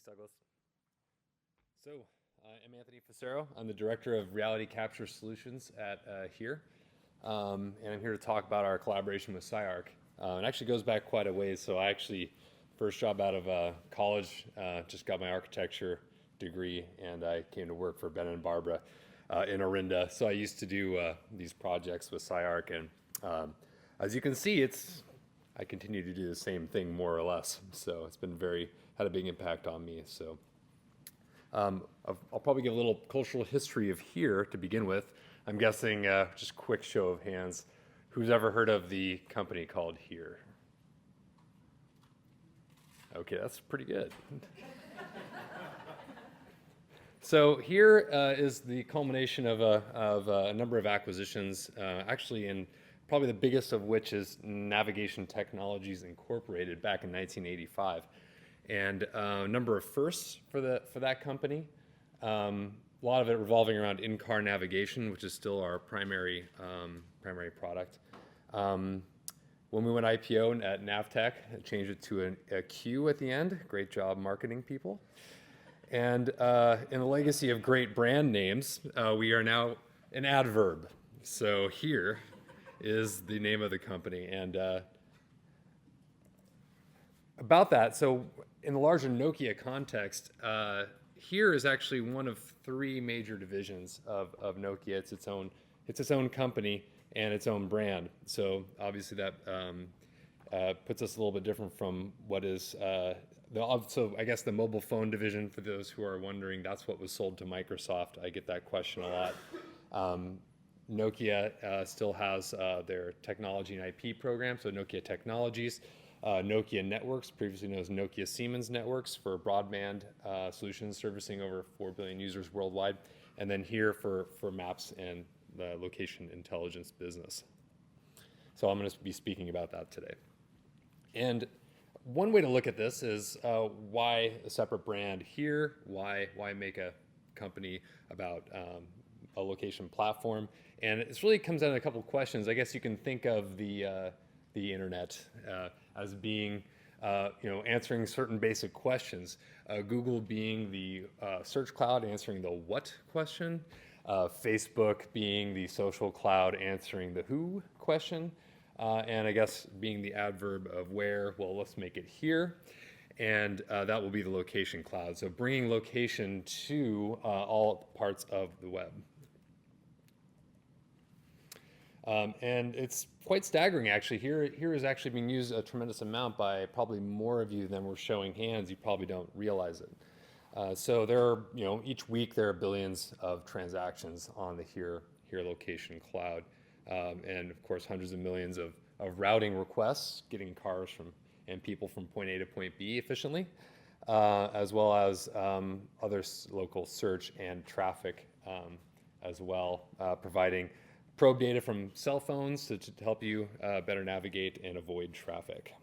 Thanks, Douglas. So, I'm Anthony Fassero. I'm the Director of Reality Capture Solutions at here. And I'm here to talk about our collaboration with CyArk. It actually goes back quite a ways. So I actually, first job out of college, just got my architecture degree, and I came to work for Ben and Barbara in Orinda. So I used to do these projects with CyArk, and as you can see, I continue to do the same thing more or less. So it's been had a big impact on me. So I'll probably give a little cultural history of here to begin with. I'm guessing, just quick show of hands, who's ever heard of the company called Here? Okay, that's pretty good. So Here is the culmination of a number of acquisitions, actually, and probably the biggest of which is Navigation Technologies Incorporated back in 1985. And a number of firsts for that company. A lot of it revolving around in-car navigation, which is still our primary product. When we went IPO at Navtech, I changed it to a Q at the end. Great job, marketing people. And in the legacy of great brand names, we are now an adverb. So Here is the name of the company. And about that, so in the larger Nokia context, Here is actually one of three major divisions of Nokia. It's its own company and its own brand. So obviously that puts us a little bit different from what is so I guess the mobile phone division, for those who are wondering, that's what was sold to Microsoft. I get that question a lot. Nokia still has their technology and IP program, so Nokia Technologies. Nokia Networks, previously known as Nokia Siemens Networks, for broadband solutions servicing over 4 billion users worldwide, and then Here for maps and the location intelligence business. So I'm going to be speaking about that today. And one way to look at this is why a separate brand Here? Why make a company about a location platform? And it really comes down to a couple of questions. I guess you can think of the internet as being, answering certain basic questions. Google being the search cloud, answering the what question. Facebook being the social cloud, answering the who question. And I guess being the adverb of where, well, let's make it here. And that will be the location cloud. So bringing location to all parts of the web. And it's quite staggering, actually. Here is actually being used a tremendous amount by probably more of you than we're showing hands. You probably don't realize it. So there are, each week there are billions of transactions on the Here location cloud. And of course, hundreds of millions of routing requests, getting cars and people from point A to point B efficiently, as well as other local search and traffic as well, providing probe data from cell phones to help you better navigate and avoid traffic.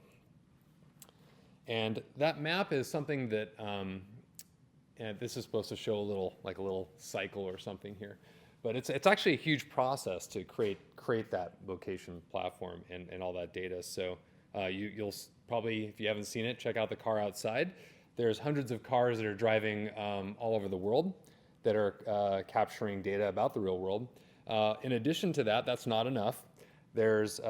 And that map is something that, and this is supposed to show a little cycle or something here, but it's actually a huge process to create that location platform and all that data. So you'll probably, if you haven't seen it, check out the car outside. There's hundreds of cars that are driving all over the world that are capturing data about the real world. In addition to that, that's not enough. There's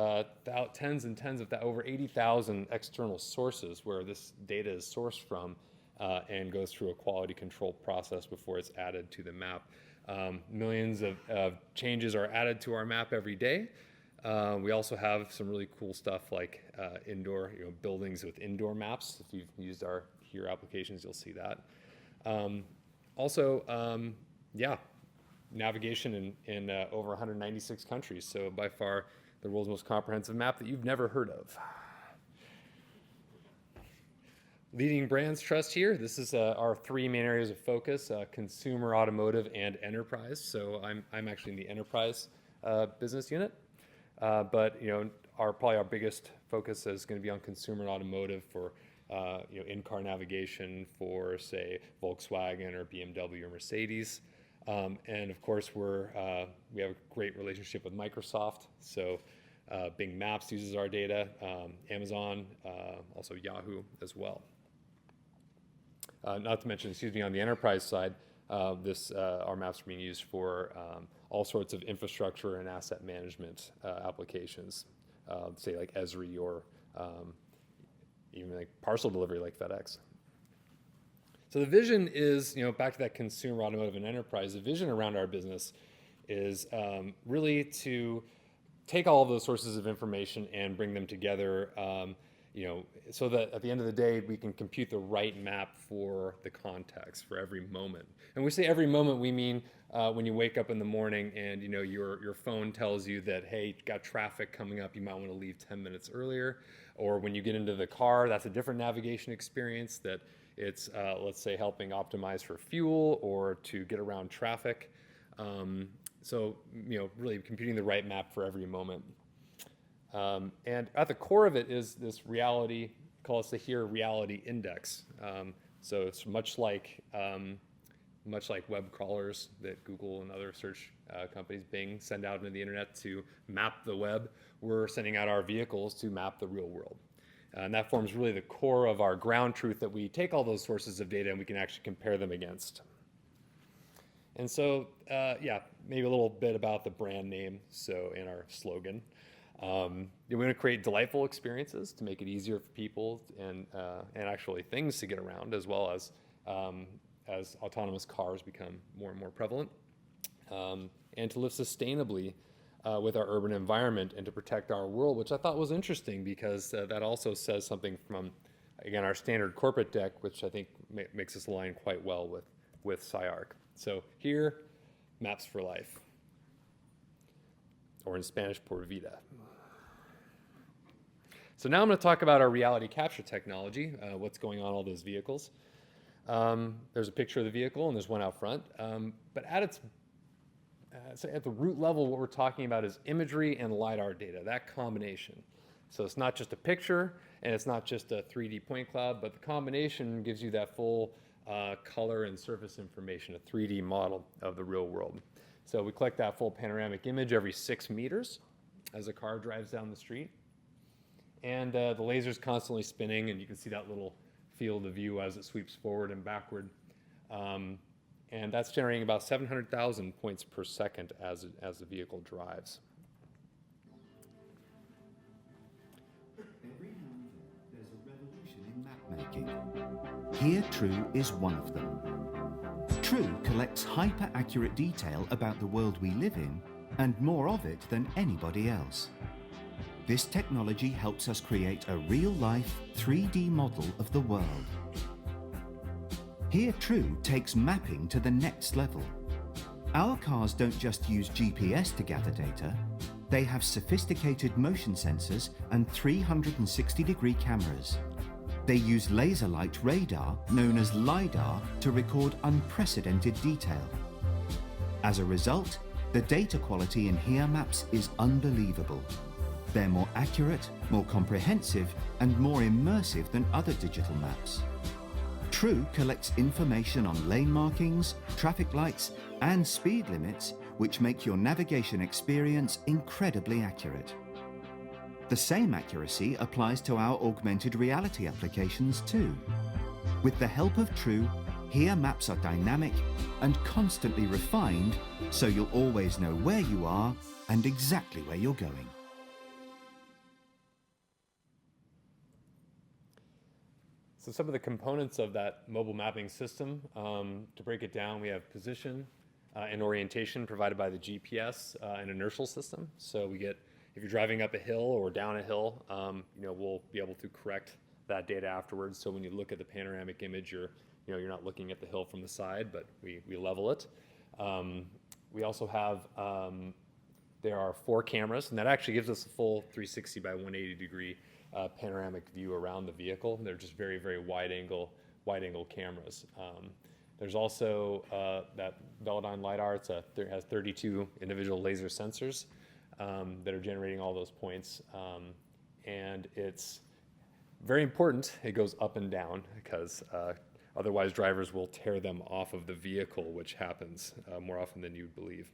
tens and tens of over 80,000 external sources where this data is sourced from and goes through a quality control process before it's added to the map. Millions of changes are added to our map every day. We also have some really cool stuff like indoor, buildings with indoor maps. If you've used our Here applications, you'll see that. Navigation in over 196 countries. So by far the world's most comprehensive map that you've never heard of. Leading brands trust Here. This is our three main areas of focus: consumer, automotive, and enterprise. So I'm actually in the enterprise business unit, but probably our biggest focus is going to be on consumer and automotive for in-car navigation for, say, Volkswagen or BMW or Mercedes. And of course, we have a great relationship with Microsoft. So Bing Maps uses our data, Amazon, also Yahoo as well. not to mention, excuse me, on the enterprise side, our maps are being used for all sorts of infrastructure and asset management applications, say like Esri or even like parcel delivery like FedEx. So the vision is, back to that consumer, automotive, and enterprise, the vision around our business is really to take all of those sources of information and bring them together, so that at the end of the day, we can compute the right map for the context for every moment. And when we say every moment, we mean when you wake up in the morning and your phone tells you that, hey, you've got traffic coming up, you might want to leave 10 minutes earlier. Or when you get into the car, that's a different navigation experience that it's, let's say, helping optimize for fuel or to get around traffic. So, really computing the right map for every moment. And at the core of it is this reality, call it the Here Reality Index. So it's much like web crawlers that Google and other search companies, Bing, send out into the internet to map the web. We're sending out our vehicles to map the real world. And that forms really the core of our ground truth, that we take all those sources of data and we can actually compare them against. And so, maybe a little bit about the brand name, so in our slogan. We want to create delightful experiences to make it easier for people and actually things to get around, as well as autonomous cars become more and more prevalent, and to live sustainably with our urban environment and to protect our world, which I thought was interesting because that also says something from, again, our standard corporate deck, which I think makes us align quite well with CyArk. So here, maps for life, or in Spanish, por vida. So now I'm going to talk about our reality capture technology, what's going on all those vehicles. There's a picture of the vehicle and there's one out front, but so at the root level, what we're talking about is imagery and LiDAR data, that combination. So it's not just a picture and it's not just a 3D point cloud, but the combination gives you that full color and surface information, a 3D model of the real world. So we collect that full panoramic image every 6 meters as a car drives down the street. And the laser's constantly spinning, and you can see that little field of view as it sweeps forward and backward. And that's generating about 700,000 points per second as the vehicle drives. Every now and then, there's a revolution in map making. Here, True is one of them. True collects hyper-accurate detail about the world we live in, and more of it than anybody else. This technology helps us create a real-life 3D model of the world. Here, True takes mapping to the next level. Our cars don't just use GPS to gather data. They have sophisticated motion sensors and 360-degree cameras. They use laser light radar, known as LiDAR, to record unprecedented detail. As a result, the data quality in Here maps is unbelievable. They're more accurate, more comprehensive, and more immersive than other digital maps. True collects information on lane markings, traffic lights, and speed limits, which make your navigation experience incredibly accurate. The same accuracy applies to our augmented reality applications too. With the help of True, Here maps are dynamic and constantly refined, so you'll always know where you are and exactly where you're going. So some of the components of that mobile mapping system, to break it down, we have position and orientation provided by the GPS and inertial system. So we get, if you're driving up a hill or down a hill, we'll be able to correct that data afterwards. So when you look at the panoramic image, you're not looking at the hill from the side, but we level it. We also have, there are 4 cameras, and that actually gives us a full 360 by 180 degree panoramic view around the vehicle. They're just very, very wide angle cameras. There's also that Velodyne LiDAR. It has 32 individual laser sensors that are generating all those points. And it's very important. It goes up and down because otherwise drivers will tear them off of the vehicle, which happens more often than you'd believe.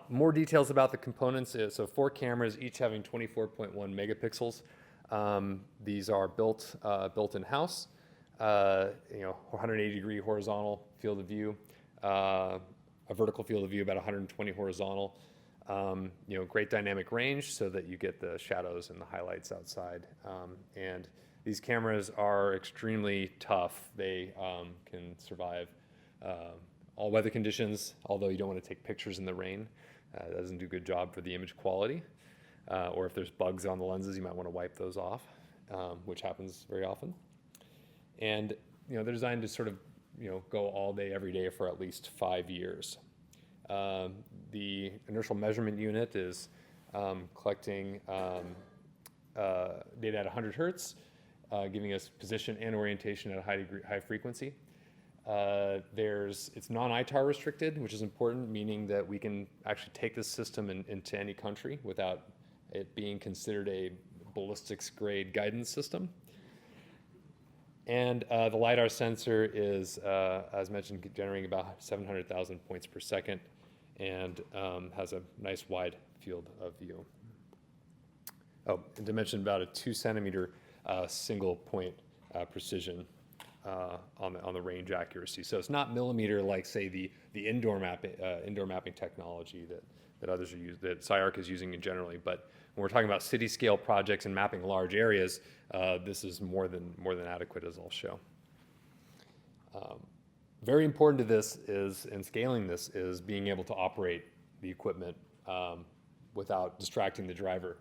More details about the components. So 4 cameras, each having 24.1 megapixels. These are built in-house. 180-degree horizontal field of view, a vertical field of view about 120 horizontal. Great dynamic range so that you get the shadows and the highlights outside. And these cameras are extremely tough. They can survive all weather conditions, although you don't want to take pictures in the rain. It doesn't do a good job for the image quality. Or if there's bugs on the lenses, you might want to wipe those off, which happens very often. And they're designed to sort of go all day, every day for at least 5 years. The inertial measurement unit is collecting data at 100 hertz, giving us position and orientation at a high frequency. It's non-ITAR restricted, which is important, meaning that we can actually take this system into any country without it being considered a ballistics grade guidance system. And the LiDAR sensor is, as mentioned, generating about 700,000 points per second and has a nice wide field of view. Oh, and to mention about a 2 centimeter single point precision on the range accuracy. So it's not millimeter like, say, the indoor mapping technology that others are that CyArk is using generally. But when we're talking about city scale projects and mapping large areas, this is more than adequate, as I'll show. Very important to this is, in scaling this, is being able to operate the equipment without distracting the driver.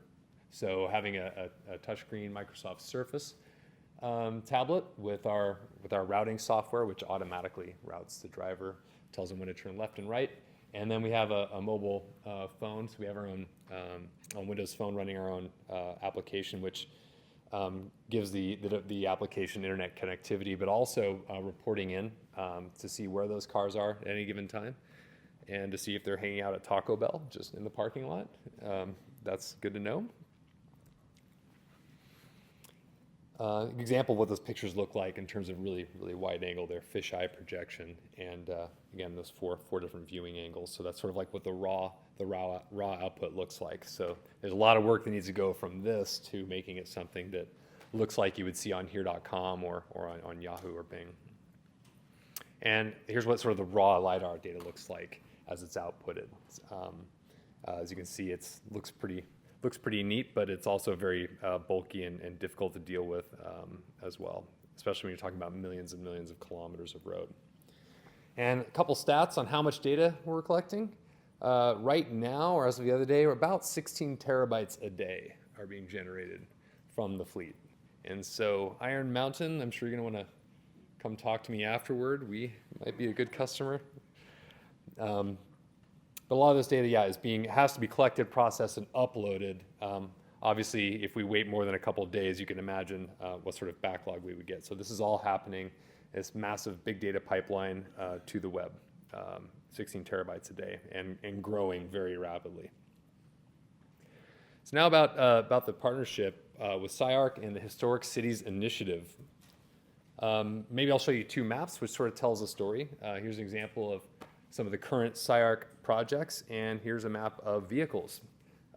So having a touchscreen Microsoft Surface tablet with our routing software, which automatically routes the driver, tells them when to turn left and right. And then we have a mobile phone, so we have our own Windows Phone running our own application, which gives the application internet connectivity, but also reporting in to see where those cars are at any given time, and to see if they're hanging out at Taco Bell just in the parking lot. That's good to know. Example of what those pictures look like in terms of really wide angle, their fisheye projection, and again, those four different viewing angles. So that's sort of like what the raw output looks like. So there's a lot of work that needs to go from this to making it something that looks like you would see on here.com or on Yahoo or Bing. And here's what sort of the raw LiDAR data looks like as it's outputted. As you can see, it looks pretty neat, but it's also very bulky and difficult to deal with as well, especially when you're talking about millions and millions of kilometers of road. And a couple stats on how much data we're collecting. Right now, or as of the other day, about 16 terabytes a day are being generated from the fleet. And so Iron Mountain, I'm sure you're going to want to come talk to me afterward. We might be a good customer. But a lot of this data, has to be collected, processed, and uploaded. Obviously, if we wait more than a couple of days, you can imagine what sort of backlog we would get. So this is all happening, this massive big data pipeline to the web, 16 terabytes a day, and growing very rapidly. So now about the partnership with CyArk and the Historic Cities Initiative. Maybe I'll show you two maps, which sort of tells a story. Here's an example of some of the current CyArk projects, and here's a map of vehicles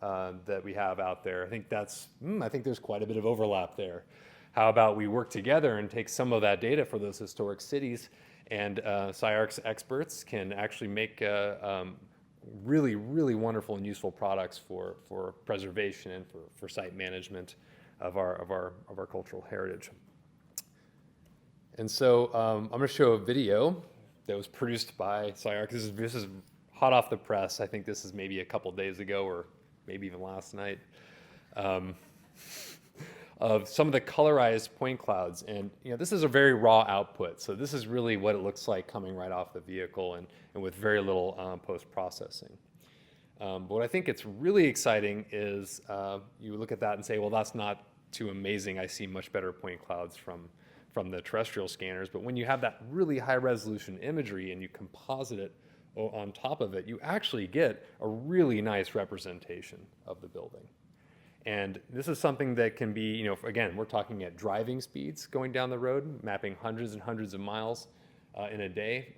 that we have out there. I think there's quite a bit of overlap there. How about we work together and take some of that data for those historic cities, and CyArk's experts can actually make really wonderful and useful products for preservation and for site management of our cultural heritage. And so I'm going to show a video that was produced by CyArk. This is hot off the press. I think this is maybe a couple days ago or maybe even last night, of some of the colorized point clouds. And this is a very raw output. So this is really what it looks like coming right off the vehicle and with very little post-processing. But what I think it's really exciting is you look at that and say, well, that's not too amazing. I see much better point clouds from the terrestrial scanners. But when you have that really high resolution imagery and you composite it on top of it, you actually get a really nice representation of the building. And this is something that can be, again, we're talking at driving speeds going down the road, mapping hundreds and hundreds of miles in a day,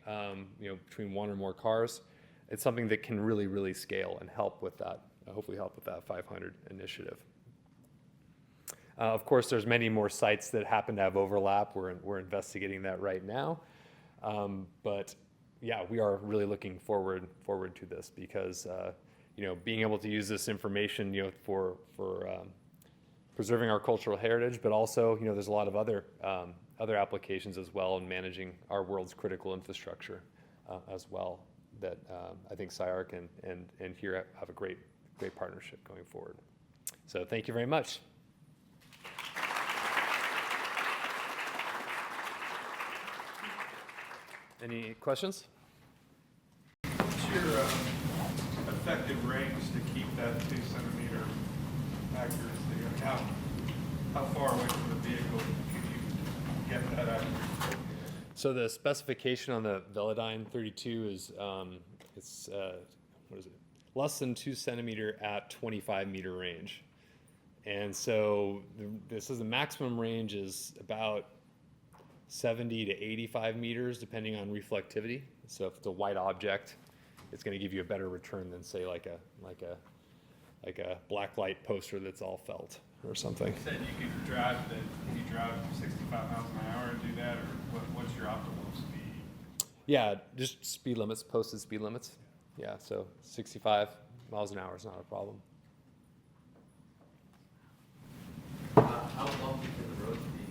between one or more cars. It's something that can really scale and help with that, hopefully help with that 500 initiative. Of course, there's many more sites that happen to have overlap. We're investigating that right now. But yeah, we are really looking forward to this because being able to use this information for preserving our cultural heritage, but also there's a lot of other applications as well in managing our world's critical infrastructure as well that I think CyArk and here have a great partnership going forward. So thank you very much. Any questions? What's your effective range to keep that 2 centimeter accuracy? How far away from the vehicle can you get that accuracy? So the specification on the Velodyne 32 is what is it? Less than 2 centimeter at 25 meter range, and so this is the maximum range is about 70 to 85 meters, depending on reflectivity. So if it's a white object, it's going to give you a better return than say like a black light poster that's all felt or something. You said you could drive 65 miles an hour and do that, or what's your optimal speed? Yeah, just speed limits, posted speed limits. Yeah, so 65 miles an hour is not a problem. How bumpy can the roads be?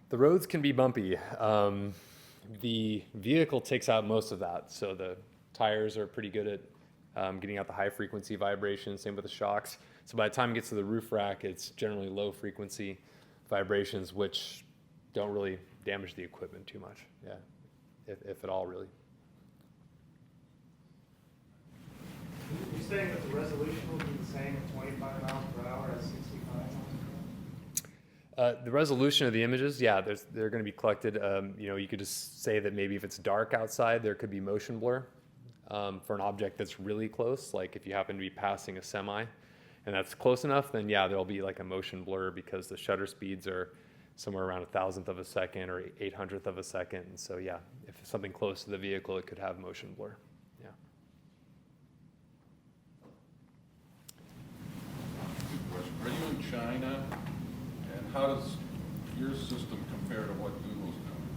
The roads can be bumpy. The vehicle takes out most of that. So the tires are pretty good at getting out the high frequency vibrations, same with the shocks. So by the time it gets to the roof rack, it's generally low frequency vibrations, which don't really damage the equipment too much. Yeah, if at all, really. You're saying that the resolution will be the same at 25 miles per hour as 65 miles per hour? The resolution of the images, yeah, they're going to be collected. You could just say that maybe if it's dark outside, there could be motion blur for an object that's really close. Like if you happen to be passing a semi, and that's close enough, then yeah, there'll be like a motion blur because the shutter speeds are somewhere around 1,000th of a second or 800th of a second. And so yeah, if it's something close to the vehicle, it could have motion blur. Yeah. Good question. Are you in China? And how does your system compare to what Google's doing?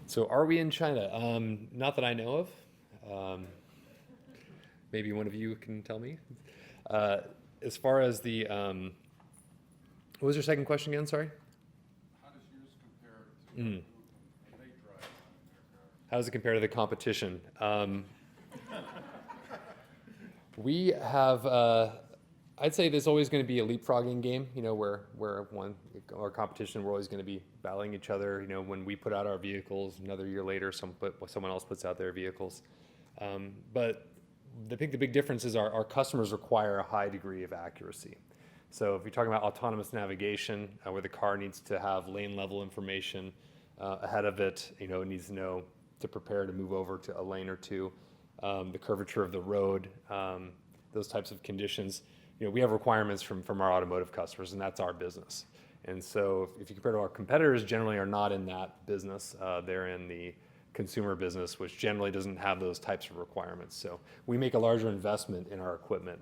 So are we in China? Not that I know of. Maybe one of you can tell me. As far as the, what was your second question again? Sorry. How does yours compare to what they drive on in their car? How does it compare to the competition? We have, I'd say there's always going to be a leapfrogging game, where our competition, we're always going to be battling each other. When we put out our vehicles, another year later, someone else puts out their vehicles. But I think the big difference is our customers require a high degree of accuracy. So if you're talking about autonomous navigation, where the car needs to have lane level information ahead of it, it needs to know to prepare to move over to a lane or two, the curvature of the road, those types of conditions. We have requirements from our automotive customers, and that's our business. And so if you compare to our competitors, generally are not in that business. They're in the consumer business, which generally doesn't have those types of requirements. So we make a larger investment in our equipment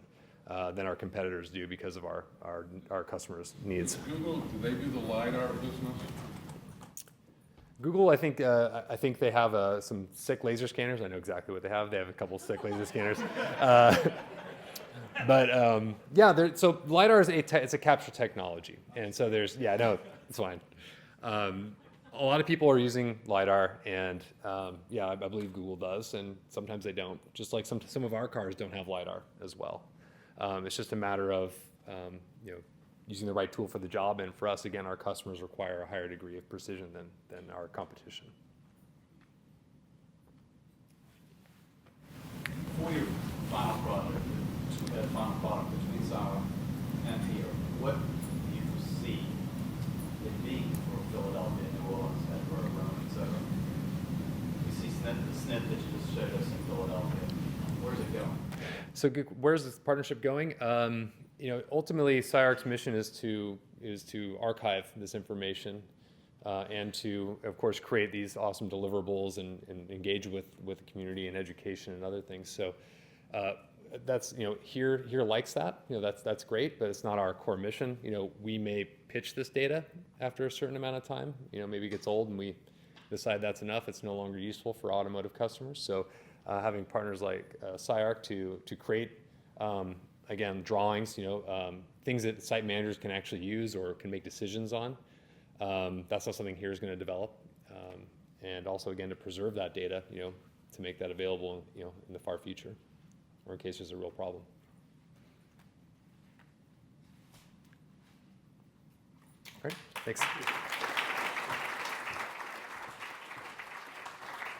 than our competitors do because of our customers' needs. Google, do they do the LiDAR business? Google, I think they have some sick laser scanners. I know exactly what they have. They have a couple sick laser scanners. But so LiDAR is it's a capture technology, and so it's fine. A lot of people are using LiDAR, and I believe Google does, and sometimes they don't. Just like some of our cars don't have LiDAR as well. It's just a matter of using the right tool for the job, and for us, again, our customers require a higher degree of precision than our competition. For your final product, between CyArk and here, what do you foresee it being for Philadelphia, New Orleans, Edinburgh, Rome, etc.? We see the SNP that you just showed us in Philadelphia. Where's it going? So where's this partnership going? Ultimately, CyArk's mission is to archive this information and to, of course, create these awesome deliverables and engage with the community and education and other things. So that's, here likes that, that's great, but it's not our core mission. We may pitch this data after a certain amount of time, maybe it gets old and we decide that's enough, it's no longer useful for automotive customers. So having partners like CyArk to create, again, drawings, things that site managers can actually use or can make decisions on, that's not something here is going to develop. And also, again, to preserve that data, to make that available, in the far future, or in case there's a real problem. All right, thanks.